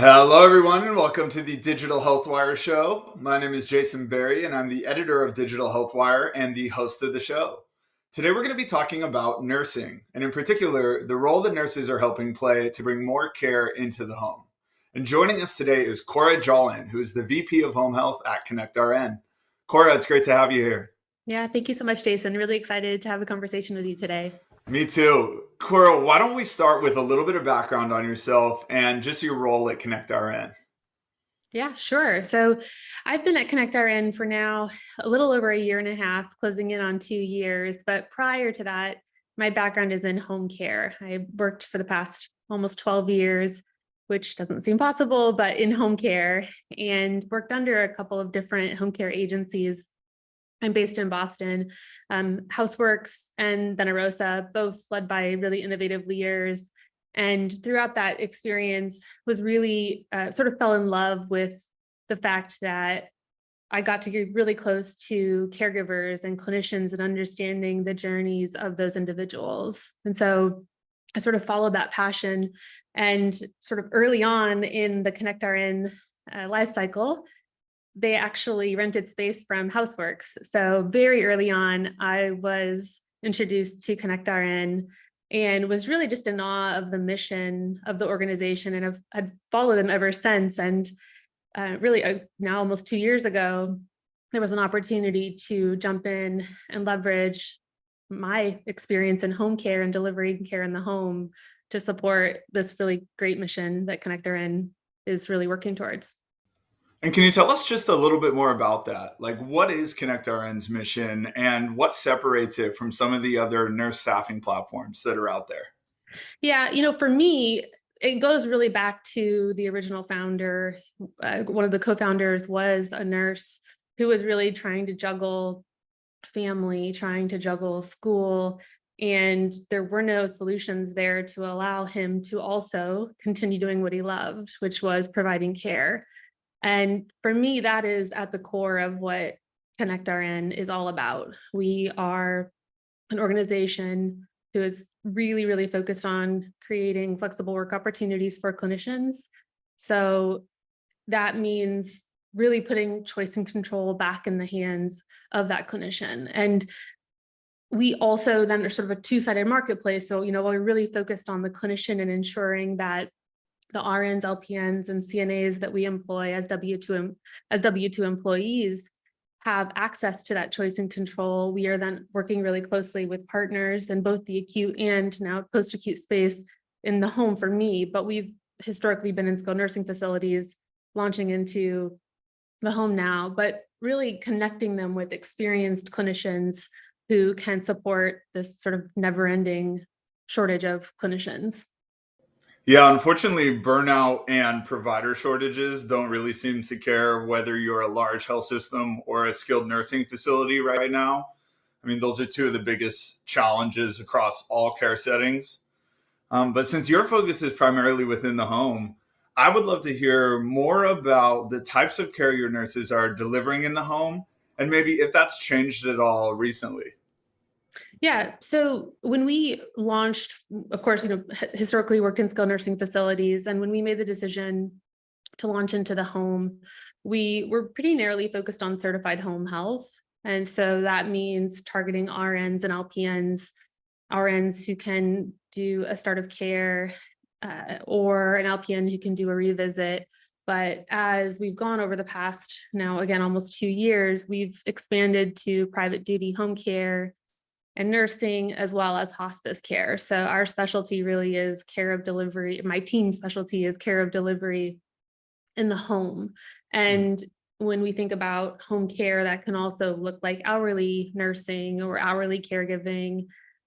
Hello, everyone, and welcome to the Digital Health Wire show. My name is Jason Berry, and I'm the editor of Digital Health Wire and the host of the show. Today, we're going to be talking about nursing, and in particular, the role that nurses are helping play to bring more care into the home. And joining us today is Cora Jaulin, who is the VP of Home Health at connectRN. Cora, it's great to have you here. Yeah, thank you so much, Jason. Really excited to have a conversation with you today. Me too. Cora, why don't we start with a little bit of background on yourself and just your role at connectRN? Yeah, sure. So I've been at connectRN for now a little over a year and a half, closing in on 2 years. But prior to that, my background is in home care. I worked for the past almost 12 years, which doesn't seem possible, but in home care, and worked under a couple of different home care agencies. I'm based in Boston, Houseworks and then Arosa, both led by really innovative leaders. And throughout that experience was really sort of fell in love with the fact that I got to get really close to caregivers and clinicians and understanding the journeys of those individuals. And so I sort of followed that passion, and sort of early on in the connectRN life cycle, they actually rented space from Houseworks. So very early on, I was introduced to connectRN and was really just in awe of the mission of the organization, and I've followed them ever since. And now almost 2 years ago, there was an opportunity to jump in and leverage my experience in home care and delivering care in the home to support this really great mission that connectRN is really working towards. And can you tell us just a little bit more about that? Like, what is connectRN's mission and what separates it from some of the other nurse staffing platforms that are out there? Yeah, for me, it goes really back to the original founder. One of the co-founders was a nurse who was really trying to juggle family, trying to juggle school, and there were no solutions there to allow him to also continue doing what he loved, which was providing care. And for me, that is at the core of what connectRN is all about. We are an organization who is really, really focused on creating flexible work opportunities for clinicians. So that means really putting choice and control back in the hands of that clinician. And we also then are sort of a two-sided marketplace. So, we're really focused on the clinician and ensuring that the RNs, LPNs, and CNAs that we employ as W-2 employees have access to that choice and control. We are then working really closely with partners in both the acute and now post-acute space in the home for me, but we've historically been in skilled nursing facilities, launching into the home now, but really connecting them with experienced clinicians who can support this sort of never-ending shortage of clinicians. Yeah, unfortunately, burnout and provider shortages don't really seem to care whether you're a large health system or a skilled nursing facility right now. I mean, those are two of the biggest challenges across all care settings. But since your focus is primarily within the home, I would love to hear more about the types of care your nurses are delivering in the home and maybe if that's changed at all recently. Yeah. So when we launched, of course, historically worked in skilled nursing facilities. And when we made the decision to launch into the home, we were pretty narrowly focused on certified home health. And so that means targeting RNs and LPNs, RNs who can do a start of care, or an LPN who can do a revisit. But as we've gone over the past now, again, almost 2 years, we've expanded to private duty home care and nursing, as well as hospice care. So our specialty really is care of delivery. My team specialty is care of delivery in the home. And when we think about home care, that can also look like hourly nursing or hourly caregiving,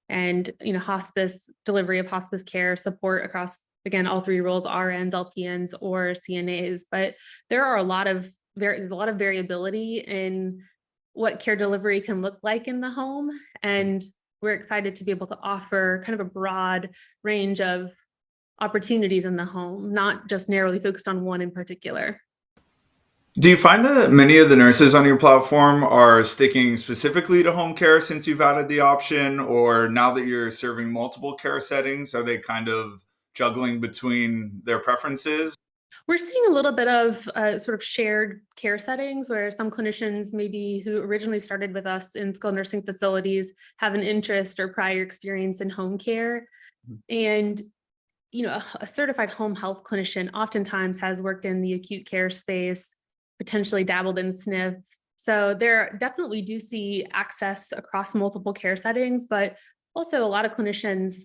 and hospice delivery of hospice care support across, again, all three roles: RNs, LPNs, or CNAs. But there are a lot of variability in what care delivery can look like in the home. And we're excited to be able to offer kind of a broad range of opportunities in the home, not just narrowly focused on one in particular. Do you find that many of the nurses on your platform are sticking specifically to home care since you've added the option, or now that you're serving multiple care settings, are they kind of juggling between their preferences? We're seeing a little bit of sort of shared care settings where some clinicians maybe who originally started with us in skilled nursing facilities have an interest or prior experience in home care. And a certified home health clinician oftentimes has worked in the acute care space, potentially dabbled in SNFs. So there definitely do see access across multiple care settings, but also a lot of clinicians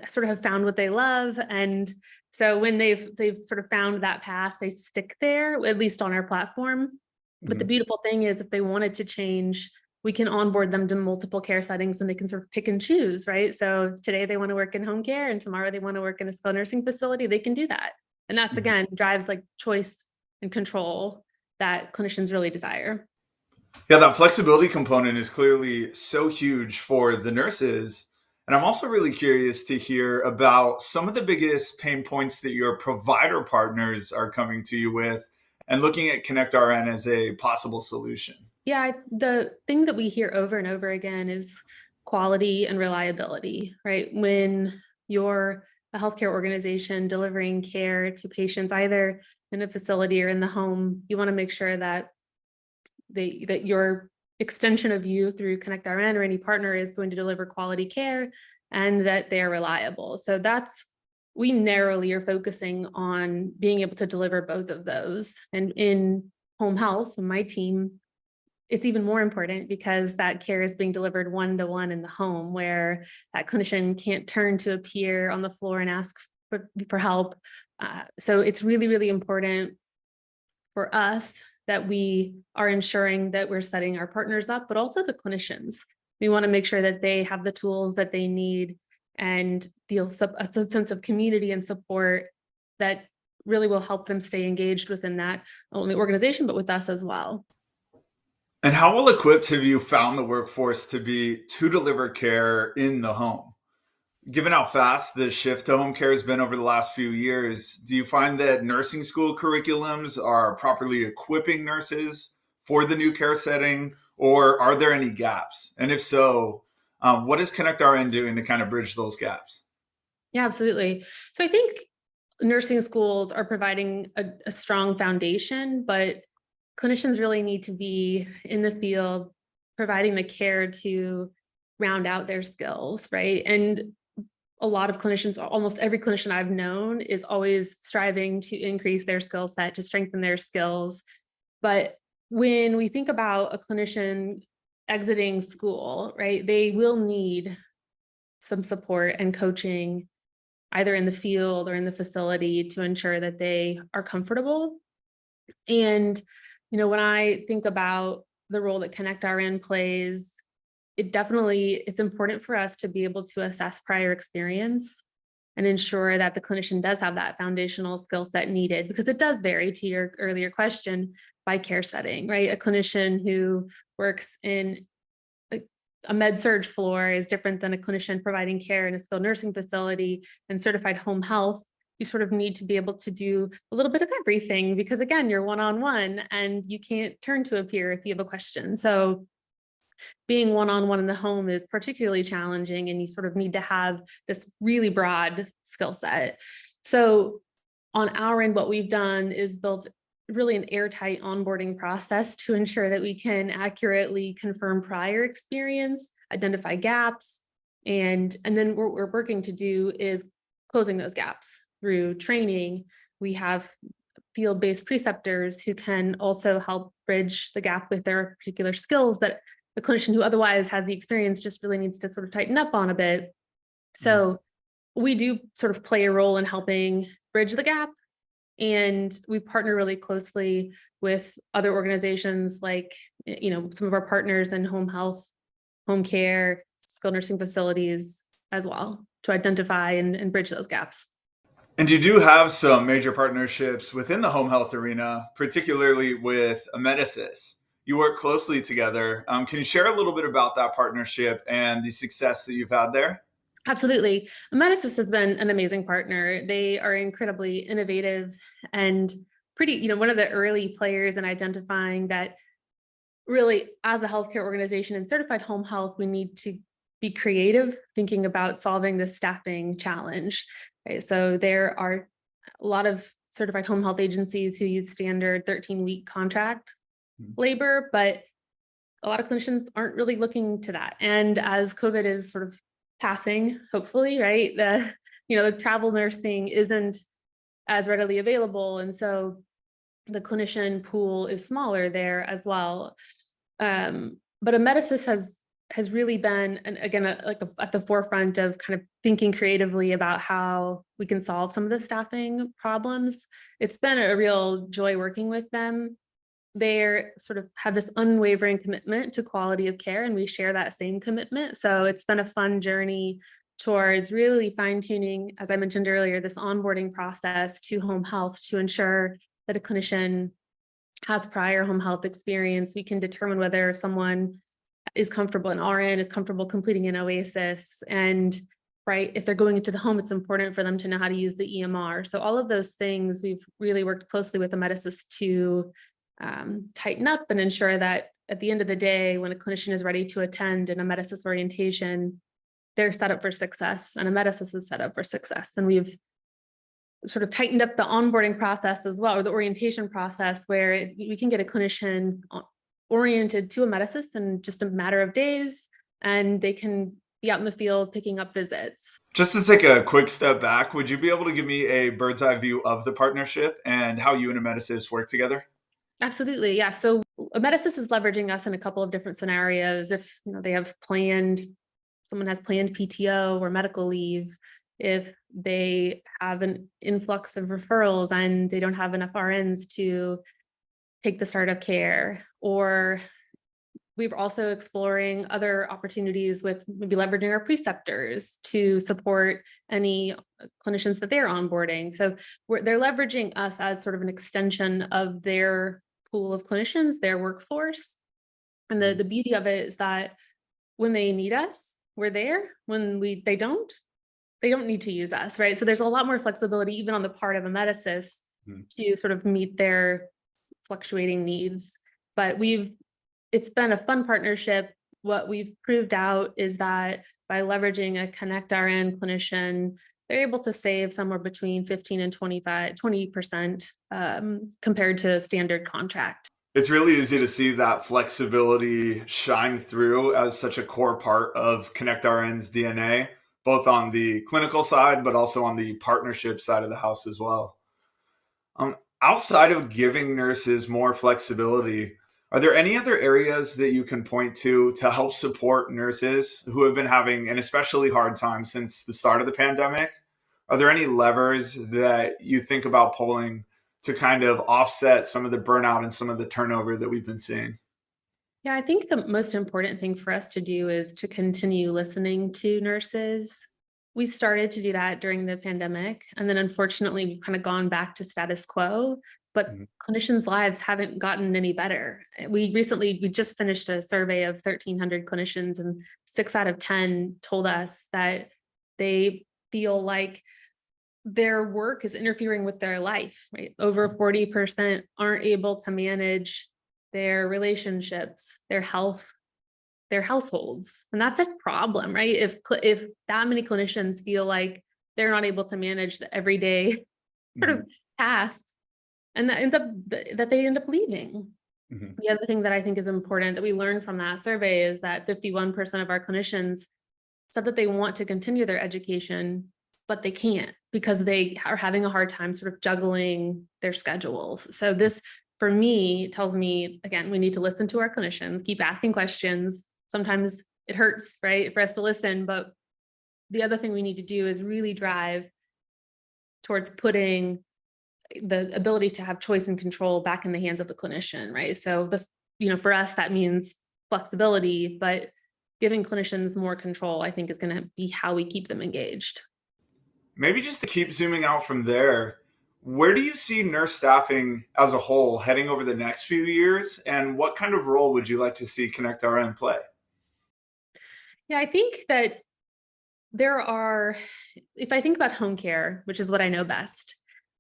sort of have found what they love. And so when they've sort of found that path, they stick there, at least on our platform. But the Mhm. beautiful thing is if they wanted to change, we can onboard them to multiple care settings and they can sort of pick and choose, right? So today they want to work in home care and tomorrow they want to work in a skilled nursing facility, they can do that. And that's Mhm. again drives like choice and control that clinicians really desire. Yeah, that flexibility component is clearly so huge for the nurses. And I'm also really curious to hear about some of the biggest pain points that your provider partners are coming to you with and looking at connectRN as a possible solution. Yeah, the thing that we hear over and over again is quality and reliability, right? When you're a healthcare organization delivering care to patients either in a facility or in the home, you want to make sure that that your extension of you through connectRN or any partner is going to deliver quality care and that they're reliable. So that's we narrowly are focusing on being able to deliver both of those. And in home health, my team, it's even more important because that care is being delivered one-to-one in the home where that clinician can't turn to a peer on the floor and ask for help. So it's really, really important for us that we are ensuring that we're setting our partners up, but also the clinicians. We want to make sure that they have the tools that they need and feel a sense of community and support that really will help them stay engaged within that only organization, but with us as well. And how well equipped have you found the workforce to be to deliver care in the home? Given how fast the shift to home care has been over the last few years, do you find that nursing school curriculums are properly equipping nurses for the new care setting, or are there any gaps? And if so, what is connectRN doing to kind of bridge those gaps? Yeah, absolutely. So I think nursing schools are providing a strong foundation, but clinicians really need to be in the field providing the care to round out their skills, right? And a lot of clinicians, almost every clinician I've known is always striving to increase their skill set, to strengthen their skills. But when we think about a clinician exiting school, right, they will need some support and coaching either in the field or in the facility to ensure that they are comfortable. And, when I think about the role that connectRN plays, it's important for us to be able to assess prior experience and ensure that the clinician does have that foundational skill set needed because it does vary to your earlier question by care setting, right? A clinician who works in a, a med surg floor is different than a clinician providing care in a skilled nursing facility and certified home health. You sort of need to be able to do a little bit of everything because again, you're one-on-one and you can't turn to a peer if you have a question. So being one-on-one in the home is particularly challenging and you sort of need to have this really broad skill set. So on our end, what we've done is built really an airtight onboarding process to ensure that we can accurately confirm prior experience, identify gaps, and then what we're working to do is closing those gaps through training. We have field-based preceptors who can also help bridge the gap with their particular skills that a clinician who otherwise has the experience just really needs to sort of tighten up on a bit. Mhm. So we do sort of play a role in helping bridge the gap. And we partner really closely with other organizations like, some of our partners in home health, home care, skilled nursing facilities as well to identify and bridge those gaps. And you do have some major partnerships within the home health arena, particularly with Amedisys. You work closely together. Can you share a little bit about that partnership and the success that you've had there? Absolutely. Amedisys has been an amazing partner. They are incredibly innovative and pretty, one of the early players in identifying that really as a healthcare organization and certified home health, we need to be creative thinking about solving the staffing challenge. Right? So there are a lot of certified home health agencies who use standard 13-week contract Mhm. labor, but a lot of clinicians aren't really looking to that. And as COVID is sort of passing, hopefully, right, the travel nursing isn't as readily available. And so the clinician pool is smaller there as well. But Amedisys has really been, and again, at the forefront of kind of thinking creatively about how we can solve some of the staffing problems. It's been a real joy working with them. They sort of have this unwavering commitment to quality of care, and we share that same commitment. So it's been a fun journey towards really fine-tuning, as I mentioned earlier, this onboarding process to home health to ensure that a clinician has prior home health experience. We can determine whether someone is comfortable, an RN is comfortable completing an OASIS. And right, if they're going into the home, it's important for them to know how to use the EMR. So all of those things, we've really worked closely with Amedisys to tighten up and ensure that at the end of the day, when a clinician is ready to attend an Amedisys orientation, they're set up for success, and Amedisys is set up for success. And we've sort of tightened up the onboarding process as well, or the orientation process, where we can get a clinician oriented to Amedisys in just a matter of days, and they can be out in the field picking up visits. Just to take a quick step back, would you be able to give me a bird's eye view of the partnership and how you and Amedisys work together? Absolutely, yeah. So Amedisys is leveraging us in a couple of different scenarios. If they have someone has planned PTO or medical leave, if they have an influx of referrals and they don't have enough RNs to take the startup care, or we're also exploring other opportunities with maybe leveraging our preceptors to support any clinicians that they're onboarding. So they're leveraging us as sort of an extension of their pool of clinicians, their workforce. And the beauty of it is that when they need us, we're there. When they don't need to use us, right? So there's a lot more flexibility even on the part of Amedisys to sort of meet their fluctuating needs. But it's been a fun partnership. What we've proved out is that by leveraging a connectRN clinician, they're able to save somewhere between 15 and 20% compared to standard contract. It's really easy to see that flexibility shine through as such a core part of connectRN's DNA, both on the clinical side, but also on the partnership side of the house as well. Outside of giving nurses more flexibility, are there any other areas that you can point to help support nurses who have been having an especially hard time since the start of the pandemic? Are there any levers that you think about pulling to kind of offset some of the burnout and some of the turnover that we've been seeing? Yeah, I think the most important thing for us to do is to continue listening to nurses. We started to do that during the pandemic, and then unfortunately, we've kind of gone back to status quo, but Mhm. clinicians' lives haven't gotten any better. We just finished a survey of 1,300 clinicians, and 6 out of 10 told us that they feel like their work is interfering with their life, right? Over 40% aren't able to manage their relationships, their health, their households. And that's a problem, right? If that many clinicians feel like they're not able to manage the everyday sort Mhm. of tasks, and that they end up leaving. Mhm. The other thing that I think is important that we learned from that survey is that 51% of our clinicians said that they want to continue their education, but they can't because they are having a hard time sort of juggling their schedules. So this, for me, tells me, again, we need to listen to our clinicians, keep asking questions. Sometimes it hurts, right, for us to listen, but the other thing we need to do is really drive towards putting the ability to have choice and control back in the hands of the clinician, right? So for us, that means flexibility, but giving clinicians more control, I think, is going to be how we keep them engaged. Maybe just to keep zooming out from there, where do you see nurse staffing as a whole heading over the next few years? And what kind of role would you like to see connectRN play? Yeah, I think that if I think about home care, which is what I know best,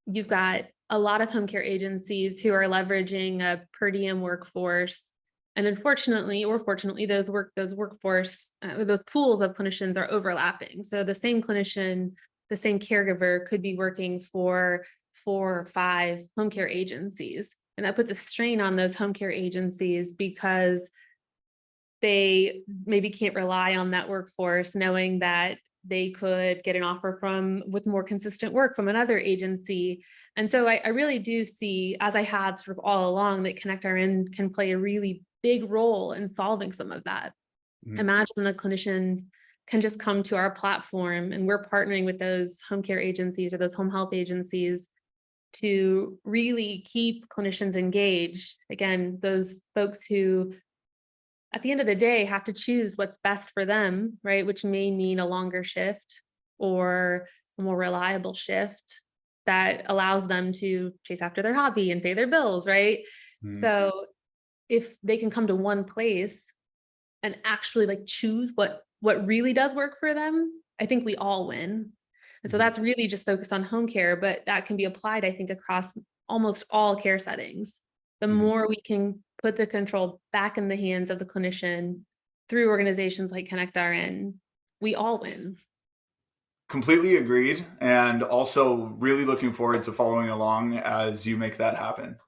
you've got a lot of home care agencies who are leveraging a per diem workforce. And unfortunately, or fortunately, those workforce, those pools of clinicians are overlapping. So the same clinician, the same caregiver could be working for 4 or 5 home care agencies. And that puts a strain on those home care agencies because they maybe can't rely on that workforce, knowing that they could get an offer with more consistent work from another agency. And so I really do see, as I have sort of all along, that connectRN can play a really big role in solving some of that. Mhm. Imagine the clinicians can just come to our platform, and we're partnering with those home care agencies or those home health agencies to really keep clinicians engaged. Again, those folks who at the end of the day have to choose what's best for them, right? Which may mean a longer shift or a more reliable shift that allows them to chase after their hobby and pay their bills, right? Mhm. So if they can come to one place and actually like choose what really does work for them, I think we all win. And so Mhm. that's really just focused on home care, but that can be applied, I think, across almost all care settings. The Mhm. more we can put the control back in the hands of the clinician through organizations like connectRN, we all win. Completely agreed. And also really looking forward to following along as you make that happen.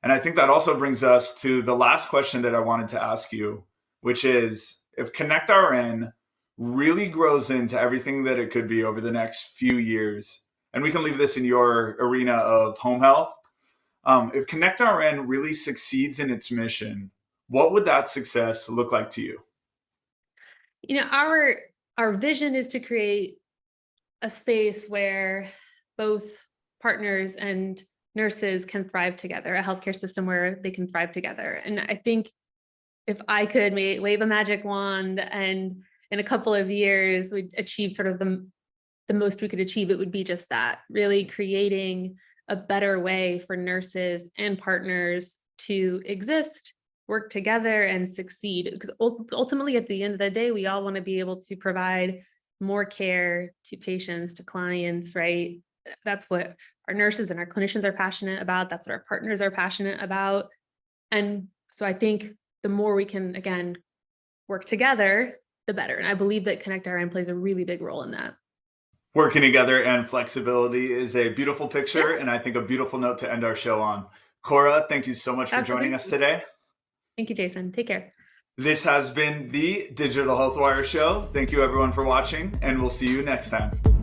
And I think that also brings us to the last question that I wanted to ask you, which is if connectRN really grows into everything that it could be over the next few years, and we can leave this in your arena of home health, if connectRN really succeeds in its mission, what would that success look like to you? You know, our vision is to create a space where both partners and nurses can thrive together, a healthcare system where they can thrive together. And I think if I could wave a magic wand and in a couple of years we'd achieve sort of the most we could achieve, it would be just that, really creating a better way for nurses and partners to exist, work together, and succeed. Because ultimately, at the end of the day, we all want to be able to provide more care to patients, to clients, right? That's what our nurses and our clinicians are passionate about. That's what our partners are passionate about. And so I think the more we can, again, work together, the better. And I believe that connectRN plays a really big role in that. Working together and flexibility is a beautiful Yeah, picture, and I think a beautiful note to end our show on. Cora, thank you so much for joining us absolutely. today. Thank you, Jason. Take care. This has been the Digital Health Wire Show. Thank you, everyone, for watching, and we'll see you next time.